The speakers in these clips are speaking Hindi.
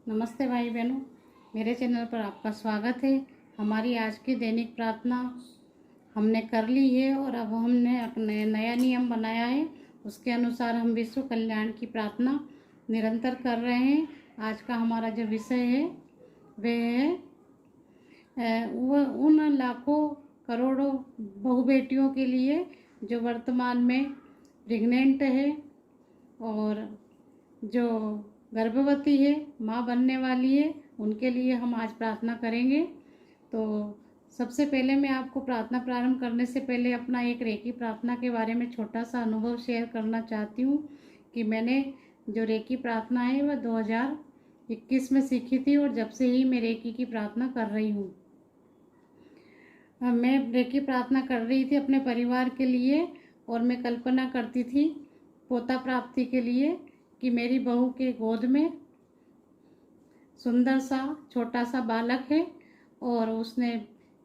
नमस्ते भाई बहनों, मेरे चैनल पर आपका स्वागत है। हमारी आज की दैनिक प्रार्थना हमने कर ली है और अब हमने अपने नया नियम बनाया है। उसके अनुसार हम विश्व कल्याण की प्रार्थना निरंतर कर रहे हैं। आज का हमारा जो विषय है वह है वह उन लाखों करोड़ों बहू बेटियों के लिए जो वर्तमान में प्रेग्नेंट है और जो गर्भवती है, माँ बनने वाली है, उनके लिए हम आज प्रार्थना करेंगे। तो सबसे पहले मैं आपको प्रार्थना प्रारंभ करने से पहले अपना एक रेकी प्रार्थना के बारे में छोटा सा अनुभव शेयर करना चाहती हूँ कि मैंने जो रेकी प्रार्थना है वह 2021 में सीखी थी और जब से ही मैं रेकी की प्रार्थना कर रही हूँ। मैं रेकी प्रार्थना कर रही थी अपने परिवार के लिए और मैं कल्पना करती थी पोता प्राप्ति के लिए कि मेरी बहू के गोद में सुंदर सा छोटा सा बालक है और उसने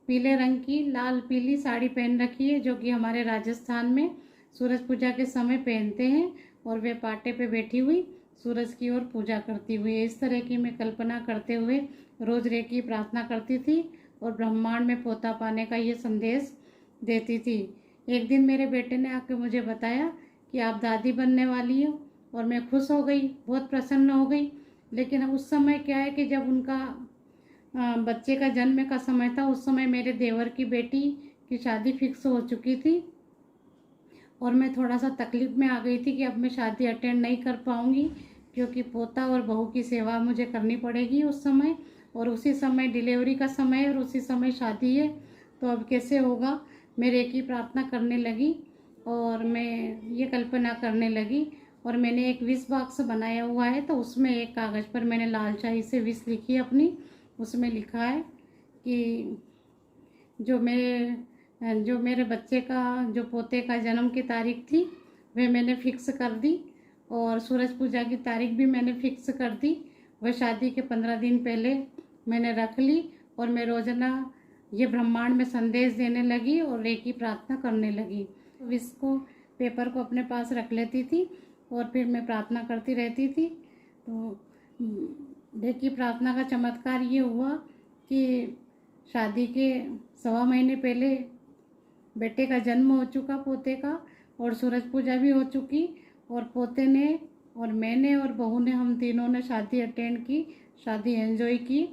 पीले रंग की लाल पीली साड़ी पहन रखी है, जो कि हमारे राजस्थान में सूरज पूजा के समय पहनते हैं, और वे पाटे पे बैठी हुई सूरज की ओर पूजा करती हुई। इस तरह की मैं कल्पना करते हुए रोज रेकी प्रार्थना करती थी और ब्रह्मांड में पोता पाने का ये संदेश देती थी। एक दिन मेरे बेटे ने आके मुझे बताया कि आप दादी बनने वाली हो, और मैं खुश हो गई, बहुत प्रसन्न हो गई। लेकिन उस समय क्या है कि जब उनका बच्चे का जन्म का समय था, उस समय मेरे देवर की बेटी की शादी फिक्स हो चुकी थी और मैं थोड़ा सा तकलीफ में आ गई थी कि अब मैं शादी अटेंड नहीं कर पाऊँगी, क्योंकि पोता और बहू की सेवा मुझे करनी पड़ेगी उस समय, और उसी समय डिलीवरी का समय और उसी समय शादी है, तो अब कैसे होगा। मैं रेकी प्रार्थना करने लगी और मैं ये कल्पना करने लगी, और मैंने एक विश बॉक्स बनाया हुआ है, तो उसमें एक कागज़ पर मैंने लाल शाही से विश लिखी अपनी। उसमें लिखा है कि जो मेरे बच्चे का जो पोते का जन्म की तारीख थी वह मैंने फिक्स कर दी, और सूरज पूजा की तारीख भी मैंने फिक्स कर दी। वह शादी के 15 दिन पहले मैंने रख ली, और मैं रोज़ाना ये ब्रह्मांड में संदेश देने लगी और रेकी प्रार्थना करने लगी। विश को पेपर को अपने पास रख लेती थी और फिर मैं प्रार्थना करती रहती थी। तो रेकी प्रार्थना का चमत्कार ये हुआ कि शादी के 1.25 महीने पहले बेटे का जन्म हो चुका पोते का, और सूरज पूजा भी हो चुकी, और पोते ने और मैंने और बहू ने, हम तीनों ने शादी अटेंड की, शादी एंजॉय की।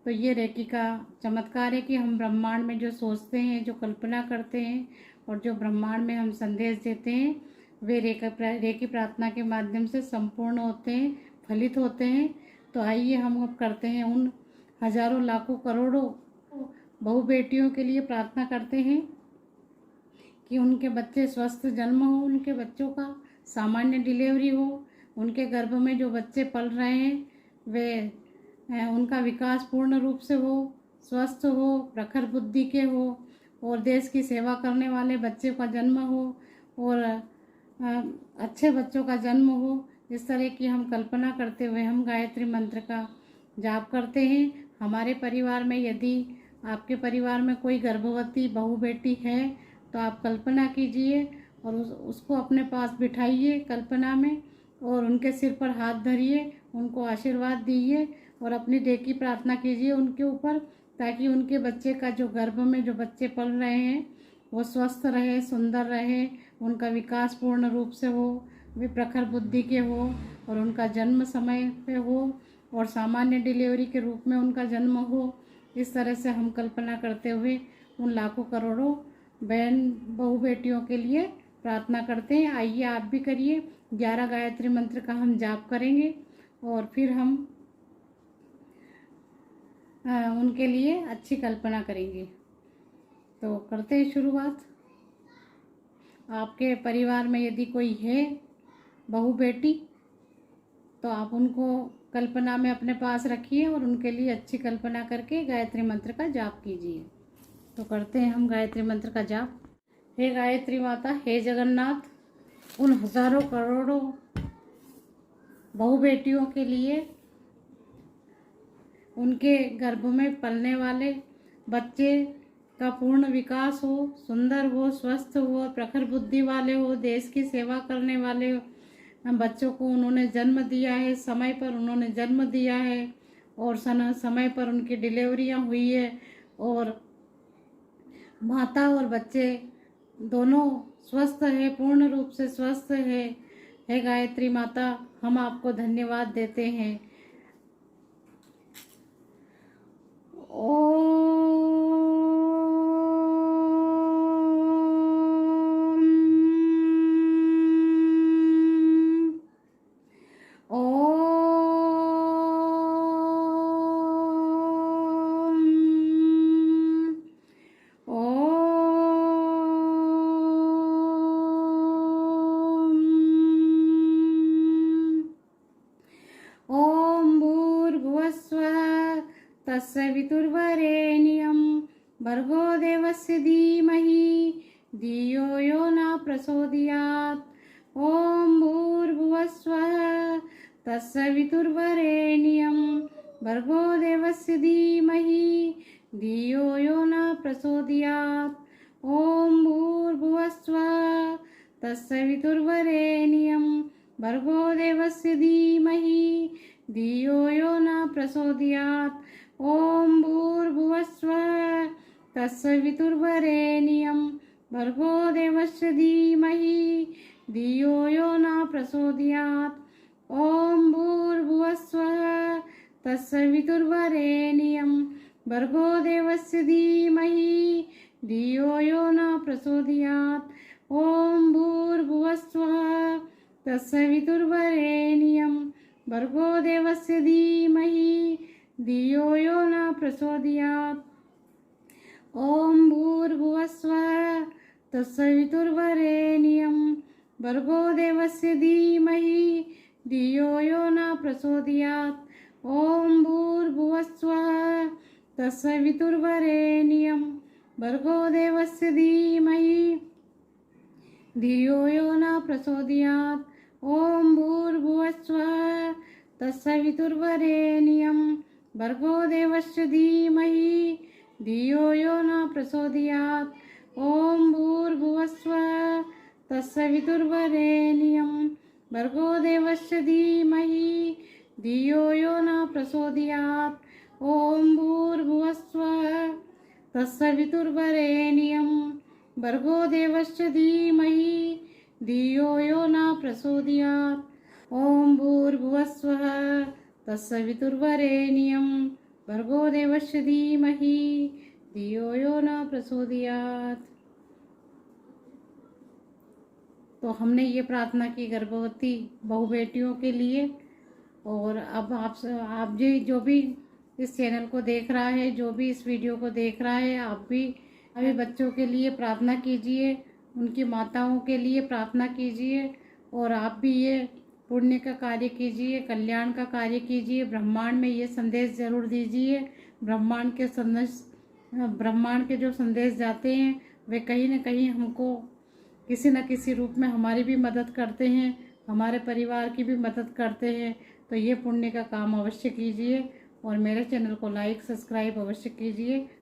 तो ये रेकी का चमत्कार है कि हम ब्रह्मांड में जो सोचते हैं, जो कल्पना करते हैं और जो ब्रह्मांड में हम संदेश देते हैं, वे रेकी प्रार्थना के माध्यम से संपूर्ण होते हैं, फलित होते हैं। तो आइए हम अब करते हैं उन हजारों लाखों करोड़ों बहू बेटियों के लिए प्रार्थना करते हैं कि उनके बच्चे स्वस्थ जन्म हो, उनके बच्चों का सामान्य डिलीवरी हो, उनके गर्भ में जो बच्चे पल रहे हैं वे उनका विकास पूर्ण रूप से हो, स्वस्थ हो, प्रखर बुद्धि के हो, और देश की सेवा करने वाले बच्चे का जन्म हो, और अच्छे बच्चों का जन्म हो। इस तरह की हम कल्पना करते हुए हम गायत्री मंत्र का जाप करते हैं। हमारे परिवार में यदि आपके परिवार में कोई गर्भवती बहू बेटी है तो आप कल्पना कीजिए और उसको अपने पास बिठाइए कल्पना में, और उनके सिर पर हाथ धरिए, उनको आशीर्वाद दीजिए और अपनी रेकी प्रार्थना कीजिए उनके ऊपर, ताकि उनके बच्चे का जो गर्भ में जो बच्चे पल रहे हैं वो स्वस्थ रहे, सुंदर रहे, उनका विकास पूर्ण रूप से हो, वे प्रखर बुद्धि के हो, और उनका जन्म समय पे हो, और सामान्य डिलीवरी के रूप में उनका जन्म हो। इस तरह से हम कल्पना करते हुए उन लाखों करोड़ों बहन बहू बेटियों के लिए प्रार्थना करते हैं। आइए आप भी करिए। 11 गायत्री मंत्र का हम जाप करेंगे और फिर हम उनके लिए अच्छी कल्पना करेंगे। तो करते हैं शुरुआत। आपके परिवार में यदि कोई है बहू बेटी, तो आप उनको कल्पना में अपने पास रखिए और उनके लिए अच्छी कल्पना करके गायत्री मंत्र का जाप कीजिए। तो करते हैं हम गायत्री मंत्र का जाप। हे गायत्री माता, हे जगन्नाथ, उन हजारों करोड़ों बहू बेटियों के लिए, उनके गर्भ में पलने वाले बच्चे का पूर्ण विकास हो, सुंदर हो, स्वस्थ हो, प्रखर बुद्धि वाले हो, देश की सेवा करने वाले बच्चों को उन्होंने जन्म दिया है, समय पर उन्होंने जन्म दिया है, और समय पर उनकी डिलीवरियां हुई है और माता और बच्चे दोनों स्वस्थ है, पूर्ण रूप से स्वस्थ है। हे गायत्री माता, हम आपको धन्यवाद देते हैं। ॐ भूर्भुवस्वः तत्सवितुर्वरेण्यं भर्गो देवस्य धीमहि धियो यो न प्रचोदयात्। ॐ भूर्भुवस्वः तत्सवितुर्वरेण्यं भर्गो देवस्य धीमहि धियो यो न प्रचोदयात्। ॐ भूर्भुवस्वः तत्सवितुर्वरेण्यं भर्गो देवस्य धीमहि धियो यो न प्रचोदयात्। ॐ भूर्भुवस्वः तत्सवितुर्वरेण्यं भर्गो देवस्य धीमहि धियो यो न प्रचोदयात्। ॐ भूर्भुवस्वः तत्सवितुर्वरेण्यं भर्गो देवस्य धीमहि धियो यो न प्रचोदयात्। ॐ भूर्भुवस्वः तत्सवितुर्वरेण्यं भर्गो देवस्य धीमहि धियो यो न प्रचोदयात्। ॐ भूर्भुवस्वः तत्सवितुर्वरेण्यं भर्गो देवस्य धीमहि धियो यो न प्रचोदयात्। ॐ भूर्भुवस्वः तत्सवितुर्वरेण्यं भर्गो देवस्य धीमहि धियो यो न प्रचोदयात्। ॐ भूर्भुवस्वः तत्सवितुर्वरेण्यं भर्गो देवस्य धीमहि धियो यो न प्रचोदयात्। ॐ भूर्भुवस्वः तत्सवितुर्वरेण्यं भर्गो देवस्य धीमहि धियो यो न प्रचोदयात्। ॐ भूर्भुवस्वः तत्सवितुर्वरेण्यं भर्गो देवस्य धीमहि धियो यो न प्रचोदयात्। ॐ भूर्भुवस्वः तत्सवितुर्वरेण्यं भर्गो देवस्य धीमहि धियो यो न प्रचोदयात्। तो हमने ये प्रार्थना की गर्भवती बहु बेटियों के लिए। और अब आप जो भी इस चैनल को देख रहा है, जो भी इस वीडियो को देख रहा है, आप भी अभी बच्चों के लिए प्रार्थना कीजिए, उनकी माताओं के लिए प्रार्थना कीजिए और आप भी ये पुण्य का कार्य कीजिए, कल्याण का कार्य कीजिए। ब्रह्मांड में ये संदेश जरूर दीजिए। ब्रह्मांड के जो संदेश जाते हैं वे कहीं न कहीं हमको किसी न किसी रूप में हमारी भी मदद करते हैं, हमारे परिवार की भी मदद करते हैं। तो ये पुण्य का काम अवश्य कीजिए और मेरे चैनल को लाइक सब्सक्राइब अवश्य कीजिए।